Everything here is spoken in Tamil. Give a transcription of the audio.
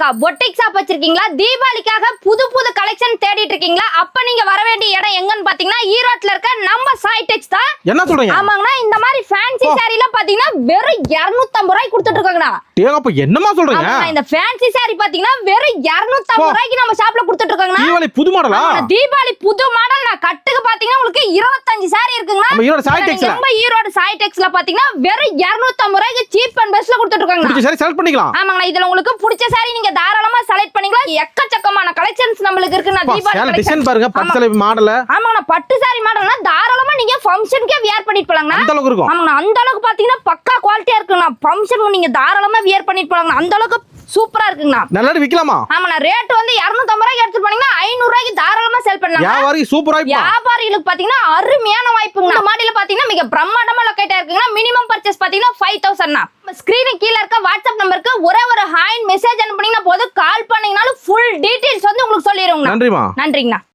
அக்கா பொட்டிக் ஷாப் வச்சிருக்கீங்களா? தீபாவளிக்காக புது புது கலெக்ஷன் தேடிட்டு இருக்கீங்களா? அப்ப நீங்க வர வேண்டிய இடம் எங்கன்னு பாத்தீங்கன்னா ஈரோட்ல இருக்க நம்ம சாய்டெக்ஸ் தான். என்ன சொல்றீங்க? ஆமாங்கண்ணா, இந்த மாதிரி ஃபேன்சி சாரீல பாத்தீங்கன்னா வெறும் 250 ரூபாய்க்கு கொடுத்துட்டு இருக்காங்கண்ணா. அப்ப என்னமா சொல்றீங்க? இந்த ஃபேன்சி சாரி பாத்தீங்கன்னா வெறும் 250 ரூபாய்க்கு நம்ம ஷாப்ல கொடுத்துட்டு இருக்காங்கண்ணா. தீபாவளி புது மாடலா? தீபாவளி புது மாடல். நான் கட்டுக்கு பாத்தீங்கன்னா உங்களுக்கு 25 சாரி இருக்குங்கண்ணா. நம்ம ஈரோடு சாய்டெக்ஸ்ல. நம்ம ஈரோடு சாய்டெக்ஸ்ல பாத்தீங்கன்னா வெறும் 250 ரூபாய்க்கு சீப் அண்ட் பெஸ்ட்ல கொடுத்துட்டு இருக்காங்க. பிடிச்ச சாரி செலக்ட் பண்ணிக்கலாம். ஆமாங்கண்ணா, இதுல உங்களுக்கு பிடிச்ச சாரி நீங்க தாராளமா செலக்ட் பண்ணிக்கலாம். எக்கச்சக்கமான கலெக்ஷன்ஸ் நம்மளுக்கு இருக்குண்ணா. தீபாவளி டிசைன் பாருங்க, பட்டு மாடல். ஆமாங்கண்ணா, பட்டு சாரி மாடல்னா தாராளமா நீங்க ஃபங்க்ஷனுக்கே வியர் பண்ணிட்டு போலாங்கண்ணா. அந்த அளவுக்கு இருக்கும். ஆமாங்கண்ணா, அந்த அளவுக்கு பாத்தீங்கன்னா பக்கா குவாலிட்டியா இருக்குண்ணா. ஃபங்க்ஷனுக்கு நீங்க தாராளமா வியர் பண்ணிட்டு போலாங்கண்ணா. அந்த அளவுக்கு சூப்பரா இருக்குங்கண்ணா. நல்லா விக்கலாமா? ஆமாண்ணா, ரேட் வந்து 250 ரூபாய்க்கு எடுத்து போனீங்கன்னா 500 ரூபாய்க்கு தாராளமா சேல் பண்ணலாம். வியாபாரி சூப்பரா இருக்கு. வியாபாரிகளுக்கு பாத்தீங்கன்னா அருமையான வாய்ப்புங்க. இந்த மாடல பாத்தீங்கன்னா மிக பிரம்மாண்டமா லொகேட் ஆயிருக்குங்க. மினிமம் பர்ச்சேஸ் பாத்தீங்கன்னா 5000 தான். ஸ்கிரீனுக்கு கீழ இருக்க வாட்ஸ்அப் நம்பருக்கு ஒரே ஒரு ஹாய் மெசேஜ் அனுப்புனீங்கன்னா போதும். கால் பண்ணீங்கனாலும் ஃபுல் டீடைல்ஸ் வந்து உங்களுக்கு சொல்லிடுவோம். நன்றிமா. நன்றிங்கண்ணா.